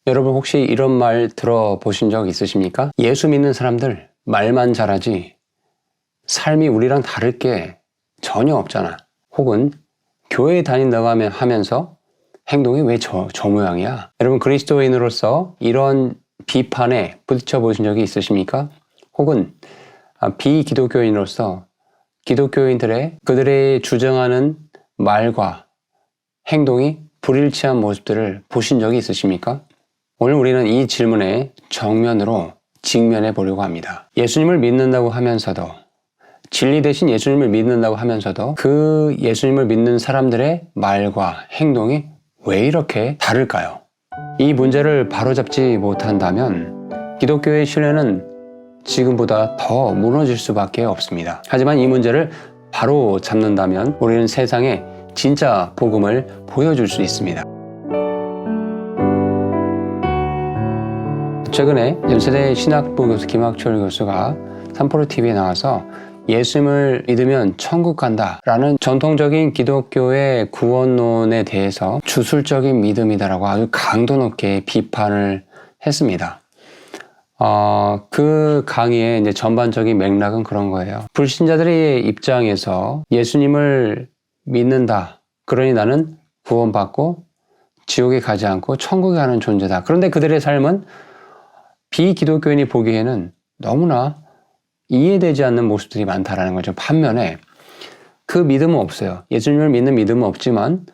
여러분 혹시 이런 말 들어보신 적 있으십니까? 예수 믿는 사람들 말만 잘하지 삶이 우리랑 다를 게 전혀 없잖아. 혹은 교회 다닌다고 하면서 행동이 왜 저 모양이야? 여러분 그리스도인으로서 이런 비판에 부딪혀 보신 적이 있으십니까? 혹은 비기독교인으로서 기독교인들의 그들의 주장하는 말과 행동이 불일치한 모습들을 보신 적이 있으십니까? 오늘 우리는 이 질문에 정면으로 직면해 보려고 합니다. 예수님을 믿는다고 하면서도 진리 대신 예수님을 믿는다고 하면서도 그 예수님을 믿는 사람들의 말과 행동이 왜 이렇게 다를까요? 이 문제를 바로잡지 못한다면 기독교의 신뢰는 지금보다 더 무너질 수밖에 없습니다. 하지만 이 문제를 바로 잡는다면 우리는 세상에 진짜 복음을 보여줄 수 있습니다. 최근에 연세대 신학부 교수 김학철 교수가 삼포로TV에 나와서 예수님을 믿으면 천국 간다 라는 전통적인 기독교의 구원론에 대해서 주술적인 믿음이다라고 아주 강도 높게 비판을 했습니다. 그 강의의 이제 전반적인 맥락은 그런 거예요. 불신자들의 입장에서 예수님을 믿는다. 그러니 나는 구원받고 지옥에 가지 않고 천국에 가는 존재다. 그런데 그들의 삶은 비기독교인이 보기에는 너무나 이해되지 않는 모습들이 많다라는 거죠. 반면에 그 믿음은 없어요. 예수님을 믿는 믿음은 없지만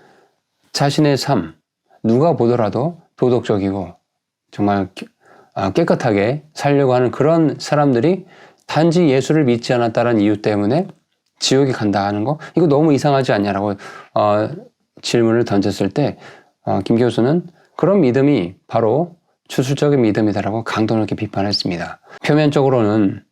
자신의 삶, 누가 보더라도 도덕적이고 정말 깨끗하게 살려고 하는 그런 사람들이 단지 예수를 믿지 않았다는 이유 때문에 지옥에 간다 하는 거, 이거 너무 이상하지 않냐라고 질문을 던졌을 때 김 교수는 그런 믿음이 바로 추술적인 믿음이다라고 강도 높게 비판했습니다. 표면적으로는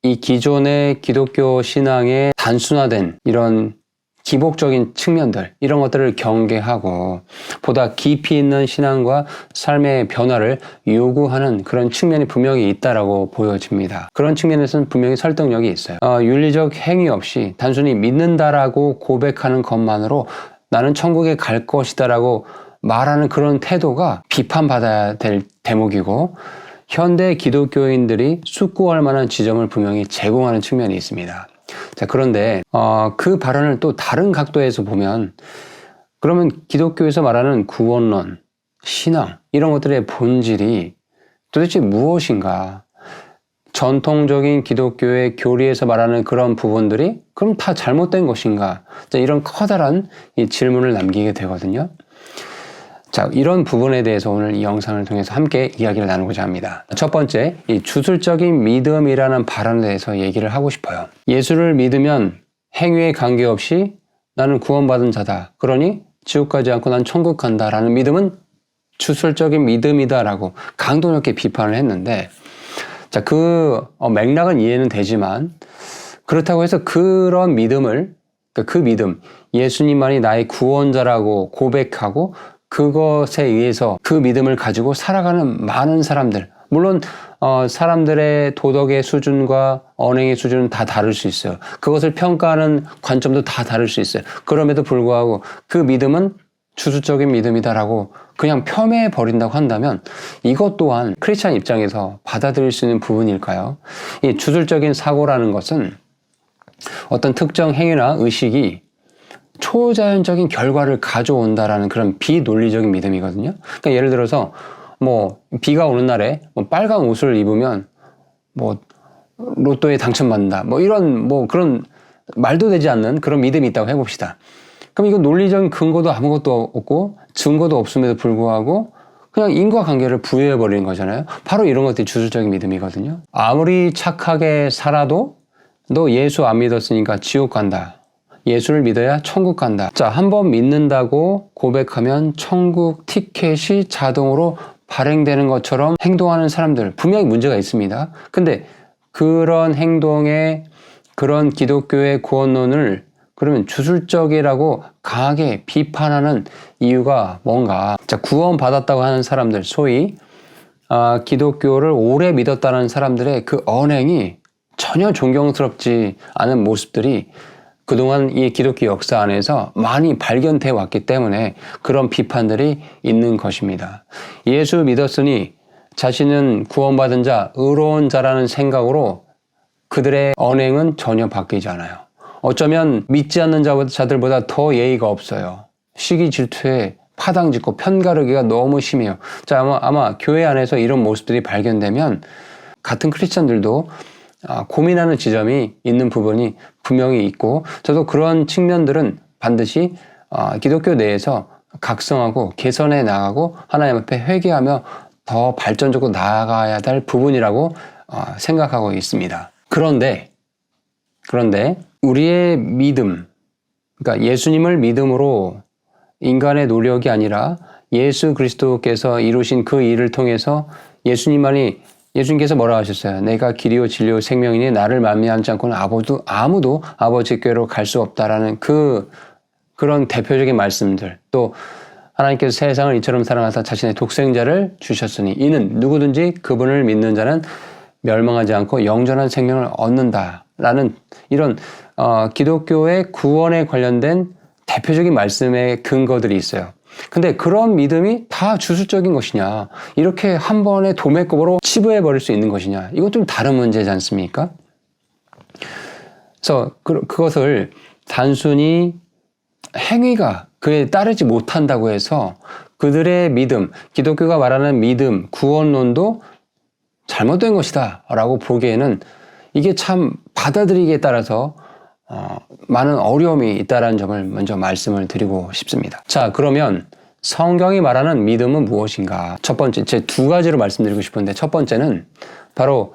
이 기존의 기독교 신앙의 단순화된 이런 기복적인 측면들, 이런 것들을 경계하고 보다 깊이 있는 신앙과 삶의 변화를 요구하는 그런 측면이 분명히 있다라고 보여집니다. 그런 측면에서는 분명히 설득력이 있어요. 윤리적 행위 없이 단순히 믿는다라고 고백하는 것만으로 나는 천국에 갈 것이다라고 말하는 그런 태도가 비판받아야 될 대목이고, 현대 기독교인들이 숙고할 만한 지점을 분명히 제공하는 측면이 있습니다. 자, 그런데 그 발언을 또 다른 각도에서 보면, 그러면 기독교에서 말하는 구원론, 신앙 이런 것들의 본질이 도대체 무엇인가? 전통적인 기독교의 교리에서 말하는 그런 부분들이 그럼 다 잘못된 것인가? 자, 이런 커다란 이 질문을 남기게 되거든요. 자, 이런 부분에 대해서 오늘 이 영상을 통해서 함께 이야기를 나누고자 합니다. 첫 번째, 이 주술적인 믿음이라는 발언에 대해서 얘기를 하고 싶어요. 예수를 믿으면 행위에 관계없이 나는 구원받은 자다. 그러니 지옥 가지 않고 난 천국 간다라는 믿음은 주술적인 믿음이다라고 강도 높게 비판을 했는데, 자, 그 맥락은 이해는 되지만 그렇다고 해서 그런 믿음을, 그 믿음, 예수님만이 나의 구원자라고 고백하고 그것에 의해서 그 믿음을 가지고 살아가는 많은 사람들, 물론 사람들의 도덕의 수준과 언행의 수준은 다 다를 수 있어요. 그것을 평가하는 관점도 다 다를 수 있어요. 그럼에도 불구하고 그 믿음은 주술적인 믿음이다라고 그냥 폄훼해 버린다고 한다면 이것 또한 크리스찬 입장에서 받아들일 수 있는 부분일까요? 이 주술적인 사고라는 것은 어떤 특정 행위나 의식이 초자연적인 결과를 가져온다라는 그런 비논리적인 믿음이거든요. 그러니까 예를 들어서 비가 오는 날에 빨간 옷을 입으면 로또에 당첨받는다. 이런 그런 말도 되지 않는 그런 믿음이 있다고 해봅시다. 그럼 이거 논리적인 근거도 아무것도 없고 증거도 없음에도 불구하고 그냥 인과관계를 부여해버리는 거잖아요. 바로 이런 것들이 주술적인 믿음이거든요. 아무리 착하게 살아도 너 예수 안 믿었으니까 지옥 간다. 예수를 믿어야 천국 간다. 자, 한번 믿는다고 고백하면 천국 티켓이 자동으로 발행되는 것처럼 행동하는 사람들 분명히 문제가 있습니다. 근데 그런 행동에 그런 기독교의 구원론을 그러면 주술적이라고 강하게 비판하는 이유가 뭔가? 자, 구원받았다고 하는 사람들, 소위 기독교를 오래 믿었다는 사람들의 그 언행이 전혀 존경스럽지 않은 모습들이 그동안 이 기독교 역사 안에서 많이 발견돼 왔기 때문에 그런 비판들이 있는 것입니다. 예수 믿었으니 자신은 구원받은 자, 의로운 자라는 생각으로 그들의 언행은 전혀 바뀌지 않아요. 어쩌면 믿지 않는 자들보다 더 예의가 없어요. 시기 질투에 파당짓고 편가르기가 너무 심해요. 자, 아마 교회 안에서 이런 모습들이 발견되면 같은 크리스천들도 고민하는 지점이 있는 부분이 분명히 있고, 저도 그런 측면들은 반드시 기독교 내에서 각성하고 개선해 나가고 하나님 앞에 회개하며 더 발전적으로 나아가야 될 부분이라고 생각하고 있습니다. 그런데 우리의 믿음, 그러니까 예수님을 믿음으로 인간의 노력이 아니라 예수 그리스도께서 이루신 그 일을 통해서 예수님께서 뭐라 하셨어요? 내가 길이요 진리요 생명이니 나를 말미암지 않고는 아무도 아버지께로 갈 수 없다라는 그런 대표적인 말씀들, 또 하나님께서 세상을 이처럼 사랑하사 자신의 독생자를 주셨으니 이는 누구든지 그분을 믿는 자는 멸망하지 않고 영전한 생명을 얻는다라는 이런 기독교의 구원에 관련된 대표적인 말씀의 근거들이 있어요. 근데 그런 믿음이 다 주술적인 것이냐, 이렇게 한 번에 도매급으로 치부해버릴 수 있는 것이냐, 이건 좀 다른 문제지 않습니까? 그래서 그것을 단순히 행위가 그에 따르지 못한다고 해서 그들의 믿음, 기독교가 말하는 믿음, 구원론도 잘못된 것이다 라고 보기에는 이게 참 받아들이기에 따라서 많은 어려움이 있다는 점을 먼저 말씀을 드리고 싶습니다. 자, 그러면 성경이 말하는 믿음은 무엇인가? 첫 번째, 제 두 가지로 말씀드리고 싶은데, 첫 번째는 바로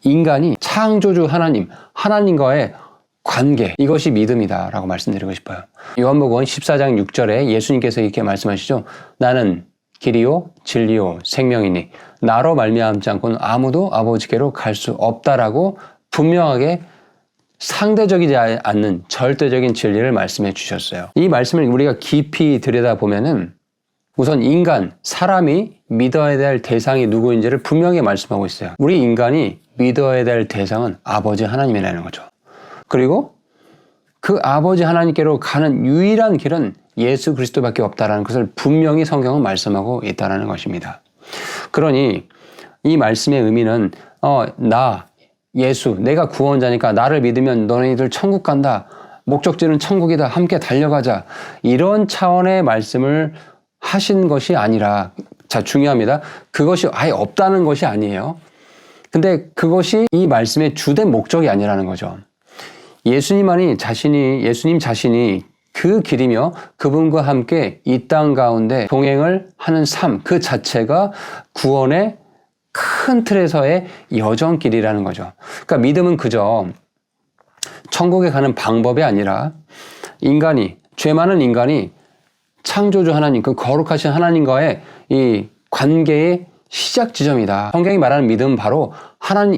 인간이 창조주 하나님과의 관계, 이것이 믿음이다 라고 말씀드리고 싶어요. 요한복음 14장 6절에 예수님께서 이렇게 말씀하시죠. 나는 길이요 진리요 생명이니 나로 말미암지 않고는 아무도 아버지께로 갈 수 없다라고 분명하게 상대적이지 않는 절대적인 진리를 말씀해 주셨어요. 이 말씀을 우리가 깊이 들여다보면은 우선 사람이 믿어야 될 대상이 누구인지를 분명히 말씀하고 있어요. 우리 인간이 믿어야 될 대상은 아버지 하나님이라는 거죠. 그리고 그 아버지 하나님께로 가는 유일한 길은 예수 그리스도밖에 없다라는 것을 분명히 성경은 말씀하고 있다는 것입니다. 그러니 이 말씀의 의미는 내가 구원자니까 나를 믿으면 너네들 천국 간다. 목적지는 천국이다. 함께 달려가자. 이런 차원의 말씀을 하신 것이 아니라, 자, 중요합니다. 그것이 아예 없다는 것이 아니에요. 근데 그것이 이 말씀의 주된 목적이 아니라는 거죠. 예수님 자신이 그 길이며 그분과 함께 이 땅 가운데 동행을 하는 삶, 그 자체가 구원의 큰 틀에서의 여정길이라는 거죠. 그러니까 믿음은 그저 천국에 가는 방법이 아니라 죄 많은 인간이 창조주 하나님, 그 거룩하신 하나님과의 이 관계의 시작 지점이다. 성경이 말하는 믿음은 바로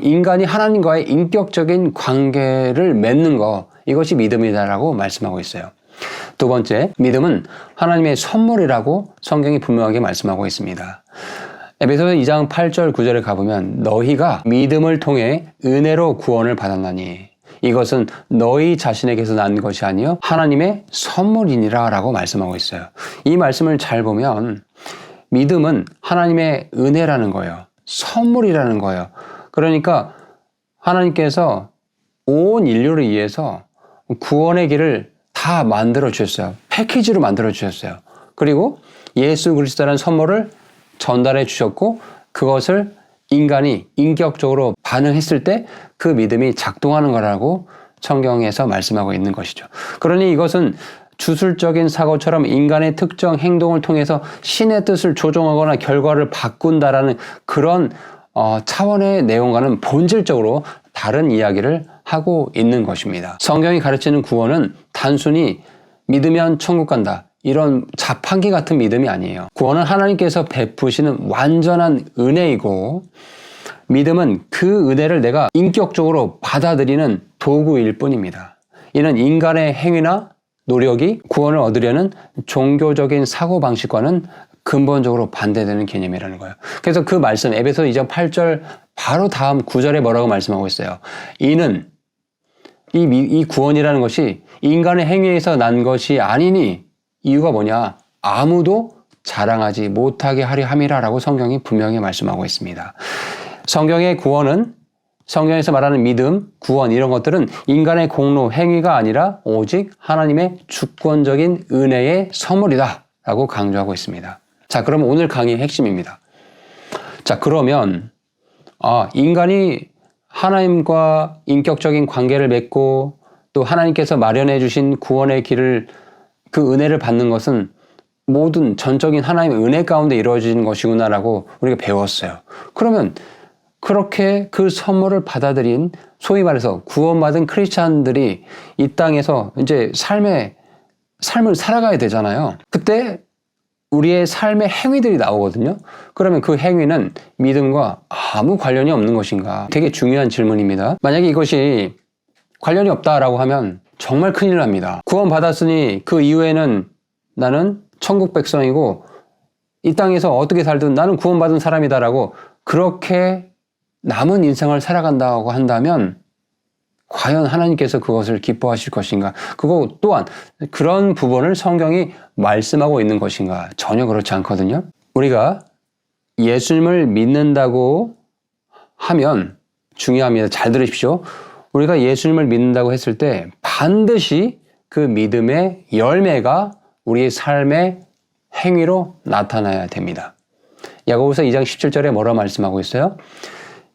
인간이 하나님과의 인격적인 관계를 맺는 것, 이것이 믿음이다라고 말씀하고 있어요. 두 번째, 믿음은 하나님의 선물이라고 성경이 분명하게 말씀하고 있습니다. 에베소서 2장 8절 9절에 가보면 너희가 믿음을 통해 은혜로 구원을 받았나니 이것은 너희 자신에게서 난 것이 아니요 하나님의 선물이니라 라고 말씀하고 있어요. 이 말씀을 잘 보면 믿음은 하나님의 은혜라는 거예요. 선물이라는 거예요. 그러니까 하나님께서 온 인류를 위해서 구원의 길을 다 만들어 주셨어요. 패키지로 만들어 주셨어요. 그리고 예수 그리스도라는 선물을 전달해 주셨고, 그것을 인간이 인격적으로 반응했을 때 그 믿음이 작동하는 거라고 성경에서 말씀하고 있는 것이죠. 그러니 이것은 주술적인 사고처럼 인간의 특정 행동을 통해서 신의 뜻을 조종하거나 결과를 바꾼다라는 그런 차원의 내용과는 본질적으로 다른 이야기를 하고 있는 것입니다. 성경이 가르치는 구원은 단순히 믿으면 천국 간다, 이런 자판기 같은 믿음이 아니에요. 구원은 하나님께서 베푸시는 완전한 은혜이고, 믿음은 그 은혜를 내가 인격적으로 받아들이는 도구일 뿐입니다. 이는 인간의 행위나 노력이 구원을 얻으려는 종교적인 사고방식과는 근본적으로 반대되는 개념이라는 거예요. 그래서 그 말씀, 에베소 2장 8절 바로 다음 9절에 뭐라고 말씀하고 있어요? 이는 이 구원이라는 것이 인간의 행위에서 난 것이 아니니 이유가 뭐냐? 아무도 자랑하지 못하게 하려 함이라라고 성경이 분명히 말씀하고 있습니다. 성경의 구원은 성경에서 말하는 믿음, 구원 이런 것들은 인간의 공로, 행위가 아니라 오직 하나님의 주권적인 은혜의 선물이다 라고 강조하고 있습니다. 자, 그럼 오늘 강의의 핵심입니다. 자, 그러면 인간이 하나님과 인격적인 관계를 맺고 또 하나님께서 마련해 주신 구원의 길을 그 은혜를 받는 것은 모든 전적인 하나님의 은혜 가운데 이루어지는 것이구나라고 우리가 배웠어요. 그러면 그렇게 그 선물을 받아들인 소위 말해서 구원받은 크리스찬들이 이 땅에서 이제 삶을 살아가야 되잖아요. 그때 우리의 삶의 행위들이 나오거든요. 그러면 그 행위는 믿음과 아무 관련이 없는 것인가? 되게 중요한 질문입니다. 만약에 이것이 관련이 없다라고 하면 정말 큰일 납니다. 구원받았으니 그 이후에는 나는 천국 백성이고 이 땅에서 어떻게 살든 나는 구원받은 사람이다라고 그렇게 남은 인생을 살아간다고 한다면 과연 하나님께서 그것을 기뻐하실 것인가? 그거 또한 그런 부분을 성경이 말씀하고 있는 것인가? 전혀 그렇지 않거든요. 우리가 예수님을 믿는다고 하면 중요합니다. 잘 들으십시오. 우리가 예수님을 믿는다고 했을 때 반드시 그 믿음의 열매가 우리의 삶의 행위로 나타나야 됩니다. 야고보서 2장 17절에 뭐라 말씀하고 있어요?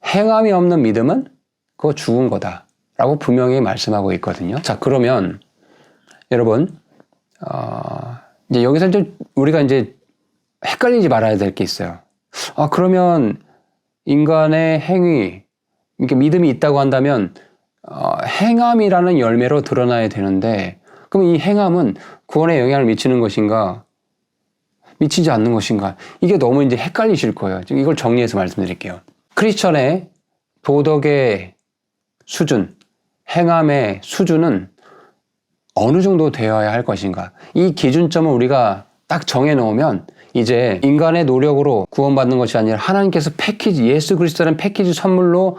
행함이 없는 믿음은 그거 죽은 거다 라고 분명히 말씀하고 있거든요. 자, 그러면 여러분 이제 여기서 우리가 이제 헷갈리지 말아야 될 게 있어요. 그러면 인간의 행위, 이렇게 믿음이 있다고 한다면 행함이라는 열매로 드러나야 되는데 그럼 이 행함은 구원에 영향을 미치는 것인가? 미치지 않는 것인가? 이게 너무 이제 헷갈리실 거예요. 이걸 정리해서 말씀드릴게요. 크리스천의 도덕의 수준, 행함의 수준은 어느 정도 되어야 할 것인가? 이 기준점을 우리가 딱 정해놓으면 이제 인간의 노력으로 구원받는 것이 아니라 하나님께서 예수 그리스도라는 패키지 선물로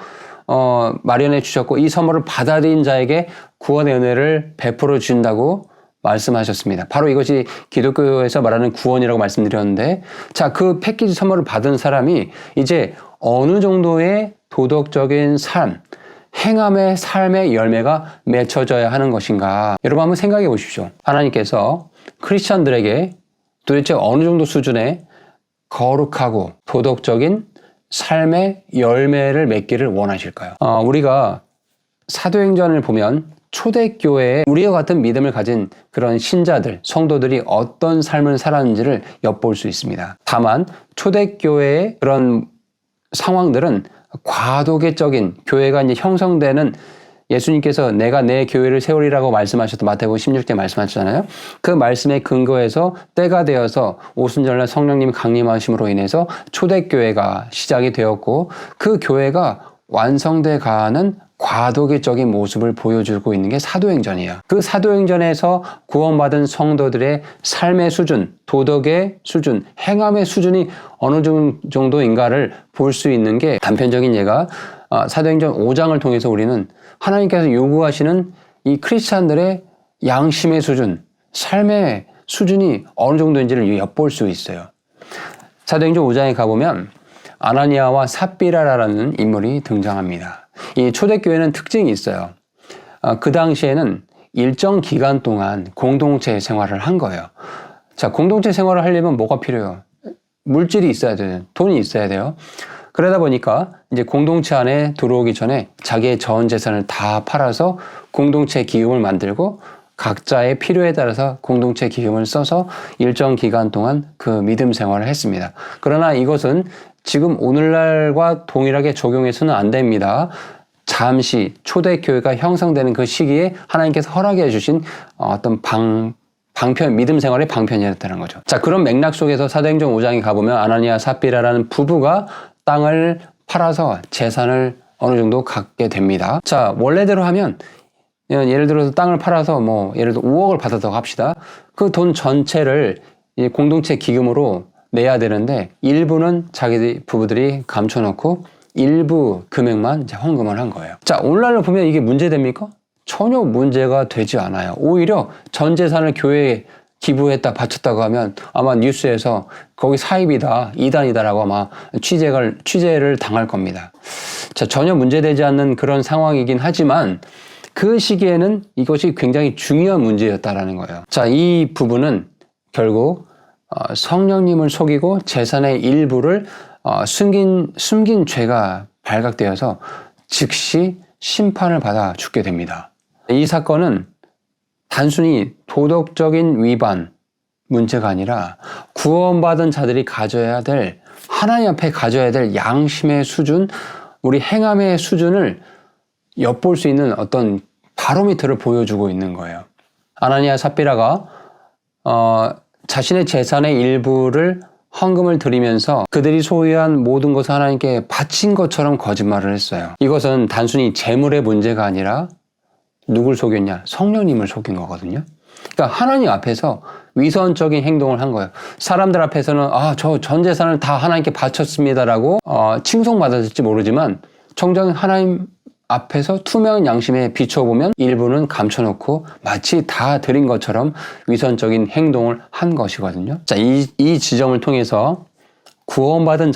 마련해 주셨고 이 선물을 받아들인 자에게 구원의 은혜를 베풀어 주신다고 말씀하셨습니다. 바로 이것이 기독교에서 말하는 구원이라고 말씀드렸는데 자, 그 패키지 선물을 받은 사람이 이제 어느 정도의 도덕적인 삶, 행함의 삶의 열매가 맺혀져야 하는 것인가? 여러분 한번 생각해 보십시오. 하나님께서 크리스천들에게 도대체 어느 정도 수준의 거룩하고 도덕적인 삶의 열매를 맺기를 원하실까요? 우리가 사도행전을 보면 초대교회에 우리와 같은 믿음을 가진 그런 신자들, 성도들이 어떤 삶을 살았는지를 엿볼 수 있습니다. 다만 초대교회의 그런 상황들은 과도기적인 교회가 이제 형성되는 예수님께서 내가 내 교회를 세우리라고 말씀하셨던 마태복음 16절 말씀하셨잖아요. 그 말씀에 근거해서 때가 되어서 오순절날 성령님 강림하심으로 인해서 초대교회가 시작이 되었고 그 교회가 완성돼 가는 과도기적인 모습을 보여주고 있는 게 사도행전이에요. 그 사도행전에서 구원받은 성도들의 삶의 수준, 도덕의 수준, 행함의 수준이 어느 정도인가를 볼 수 있는 게 단편적인 예가 사도행전 5장을 통해서 우리는 하나님께서 요구하시는 이 크리스찬들의 양심의 수준, 삶의 수준이 어느 정도인지를 엿볼 수 있어요. 사도행전 5장에 가보면 아나니아와 삽비라라는 인물이 등장합니다. 이 초대교회는 특징이 있어요. 그 당시에는 일정 기간 동안 공동체 생활을 한 거예요. 자, 공동체 생활을 하려면 뭐가 필요해요? 물질이 있어야 돼요. 돈이 있어야 돼요. 그러다 보니까 이제 공동체 안에 들어오기 전에 자기의 전 재산을 다 팔아서 공동체 기금을 만들고 각자의 필요에 따라서 공동체 기금을 써서 일정 기간 동안 그 믿음 생활을 했습니다. 그러나 이것은 지금 오늘날과 동일하게 적용해서는 안 됩니다. 잠시 초대교회가 형성되는 그 시기에 하나님께서 허락해 주신 어떤 믿음 생활의 방편이었다는 거죠. 자, 그런 맥락 속에서 사도행전 5장에 가보면 아나니아 삽비라라는 부부가 땅을 팔아서 재산을 어느 정도 갖게 됩니다. 자, 원래대로 하면 예를 들어서 땅을 팔아서 예를 들어 5억을 받았다고 합시다. 그 돈 전체를 공동체 기금으로 내야 되는데 일부는 자기 부부들이 감춰놓고 일부 금액만 이제 헌금을 한 거예요. 자, 오늘날로 보면 이게 문제됩니까? 전혀 문제가 되지 않아요. 오히려 전 재산을 교회에 기부했다 바쳤다고 하면 아마 뉴스에서 거기 사입이다, 이단이다라고 아마 취재를 당할 겁니다. 자, 전혀 문제되지 않는 그런 상황이긴 하지만 그 시기에는 이것이 굉장히 중요한 문제였다라는 거예요. 자, 이 부분은 결국 성령님을 속이고 재산의 일부를 숨긴 죄가 발각되어서 즉시 심판을 받아 죽게 됩니다. 이 사건은 단순히 도덕적인 위반 문제가 아니라 구원받은 자들이 가져야 될, 하나님 앞에 가져야 될 양심의 수준, 우리 행함의 수준을 엿볼 수 있는 어떤 바로미터를 보여주고 있는 거예요. 아나니아 삽비라가 자신의 재산의 일부를 헌금을 드리면서 그들이 소유한 모든 것을 하나님께 바친 것처럼 거짓말을 했어요. 이것은 단순히 재물의 문제가 아니라 누굴 속였냐? 성령님을 속인 거거든요. 그러니까 하나님 앞에서 위선적인 행동을 한 거예요. 사람들 앞에서는 저 전 재산을 다 하나님께 바쳤습니다라고 칭송받았을지 모르지만 정작 하나님 앞에서 투명한 양심에 비춰보면 일부는 감춰놓고 마치 다 드린 것처럼 위선적인 행동을 한 것이거든요. 자, 이 지점을 통해서 구원받은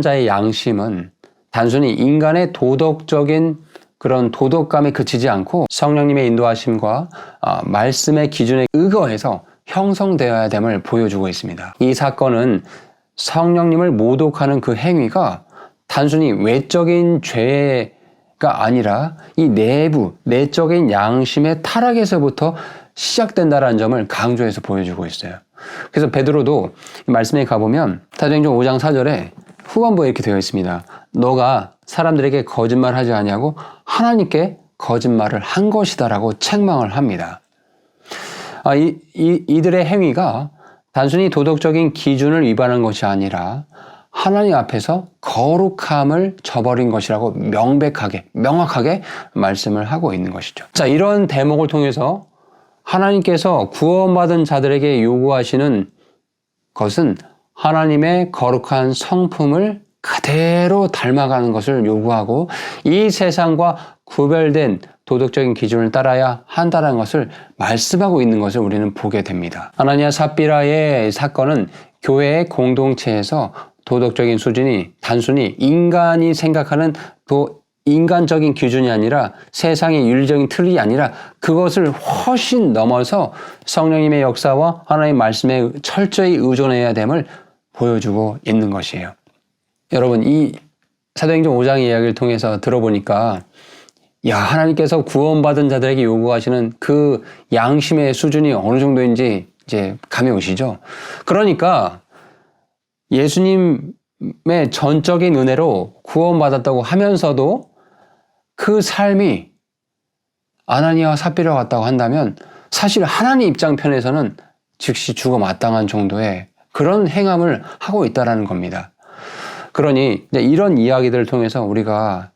자의 양심은 단순히 인간의 도덕적인 그런 도덕감에 그치지 않고 성령님의 인도하심과 말씀의 기준에 의거해서 형성되어야 됨을 보여주고 있습니다. 이 사건은 성령님을 모독하는 그 행위가 단순히 외적인 죄가 아니라 이 내적인 양심의 타락에서부터 시작된다는 점을 강조해서 보여주고 있어요. 그래서 베드로도 말씀에 가보면 사도행전 5장 4절에 후반부에 이렇게 되어 있습니다. 너가 사람들에게 거짓말하지 아니하고 하나님께 거짓말을 한 것이다라고 책망을 합니다. 이들의 행위가 단순히 도덕적인 기준을 위반한 것이 아니라 하나님 앞에서 거룩함을 저버린 것이라고 명확하게 말씀을 하고 있는 것이죠. 자, 이런 대목을 통해서 하나님께서 구원받은 자들에게 요구하시는 것은 하나님의 거룩한 성품을 그대로 닮아가는 것을 요구하고 이 세상과 구별된 도덕적인 기준을 따라야 한다는 것을 말씀하고 있는 것을 우리는 보게 됩니다. 아나니아 삽비라의 사건은 교회의 공동체에서 도덕적인 수준이 단순히 인간이 생각하는 인간적인 기준이 아니라 세상의 윤리적인 틀이 아니라 그것을 훨씬 넘어서 성령님의 역사와 하나님의 말씀에 철저히 의존해야 됨을 보여주고 있는 것이에요. 여러분, 이 사도행전 5장 이야기를 통해서 들어보니까 하나님께서 구원받은 자들에게 요구하시는 그 양심의 수준이 어느 정도인지 이제 감이 오시죠? 그러니까 예수님의 전적인 은혜로 구원받았다고 하면서도 그 삶이 아나니아와 삽비라 같다고 한다면 사실 하나님 입장편에서는 즉시 죽어 마땅한 정도의 그런 행함을 하고 있다는 겁니다. 그러니 이런 이야기들을 통해서 우리가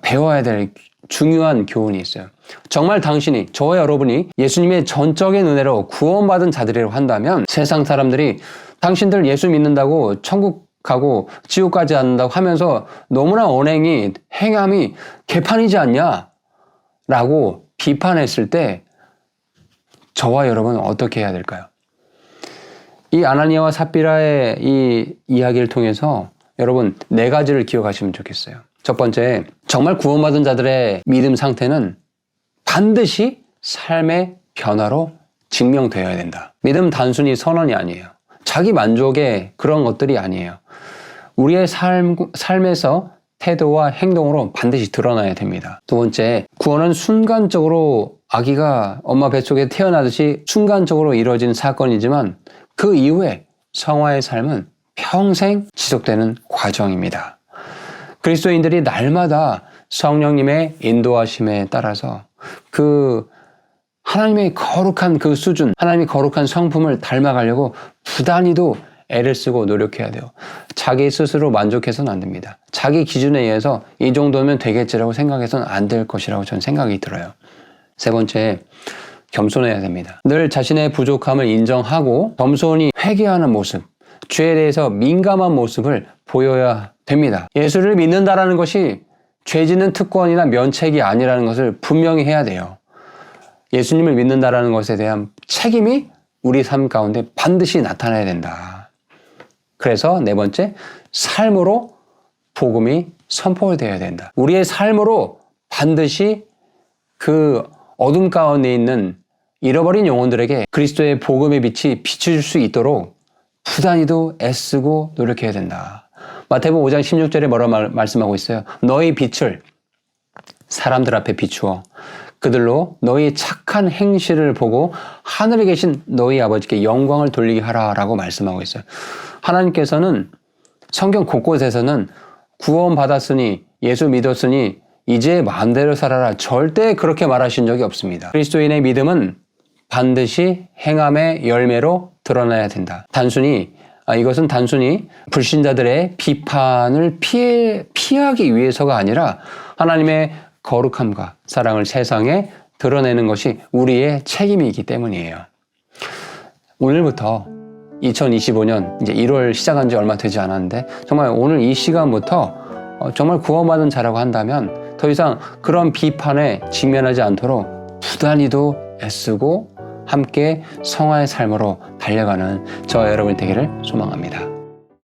배워야 될 중요한 교훈이 있어요. 정말 당신이, 저와 여러분이 예수님의 전적인 은혜로 구원받은 자들이라고 한다면 세상 사람들이 당신들 예수 믿는다고 천국 가고 지옥 가지 않는다고 하면서 너무나 언행이, 행함이 개판이지 않냐? 라고 비판했을 때 저와 여러분은 어떻게 해야 될까요? 이 아나니아와 삽비라의 이 이야기를 통해서 여러분 4가지를 기억하시면 좋겠어요. 첫 번째, 정말 구원받은 자들의 믿음 상태는 반드시 삶의 변화로 증명되어야 된다. 믿음 단순히 선언이 아니에요. 자기 만족의 그런 것들이 아니에요. 우리의 삶에서 태도와 행동으로 반드시 드러나야 됩니다. 두 번째, 구원은 순간적으로 아기가 엄마 뱃속에 태어나듯이 순간적으로 이루어진 사건이지만 그 이후에 성화의 삶은 평생 지속되는 과정입니다. 그리스도인들이 날마다 성령님의 인도하심에 따라서 그 하나님의 거룩한 그 수준, 하나님의 거룩한 성품을 닮아가려고 부단히도 애를 쓰고 노력해야 돼요. 자기 스스로 만족해서는 안 됩니다. 자기 기준에 의해서 이 정도면 되겠지라고 생각해서는 안 될 것이라고 저는 생각이 들어요. 세 번째, 겸손해야 됩니다. 늘 자신의 부족함을 인정하고 겸손히 회개하는 모습, 죄에 대해서 민감한 모습을 보여야 됩니다. 예수를 믿는다라는 것이 죄 짓는 특권이나 면책이 아니라는 것을 분명히 해야 돼요. 예수님을 믿는다라는 것에 대한 책임이 우리 삶 가운데 반드시 나타나야 된다. 그래서 네 번째, 삶으로 복음이 선포되어야 된다. 우리의 삶으로 반드시 그 어둠 가운데 있는 잃어버린 영혼들에게 그리스도의 복음의 빛이 비춰줄 수 있도록 부단히도 애쓰고 노력해야 된다. 마태복음 5장 16절에 뭐라고 말씀하고 있어요? 너희 빛을 사람들 앞에 비추어 그들로 너희 착한 행실을 보고 하늘에 계신 너희 아버지께 영광을 돌리게 하라라고 말씀하고 있어요. 하나님께서는 성경 곳곳에서는 구원받았으니 예수 믿었으니 이제 마음대로 살아라 절대 그렇게 말하신 적이 없습니다. 그리스도인의 믿음은 반드시 행함의 열매로 드러나야 된다. 이것은 단순히 불신자들의 비판을 피하기 위해서가 아니라 하나님의 거룩함과 사랑을 세상에 드러내는 것이 우리의 책임이기 때문이에요. 오늘부터 2025년 이제 1월 시작한 지 얼마 되지 않았는데 정말 오늘 이 시간부터 정말 구원받은 자라고 한다면 더 이상 그런 비판에 직면하지 않도록 부단히도 애쓰고 함께 성화의 삶으로 달려가는 저와 여러분이 되기를 소망합니다.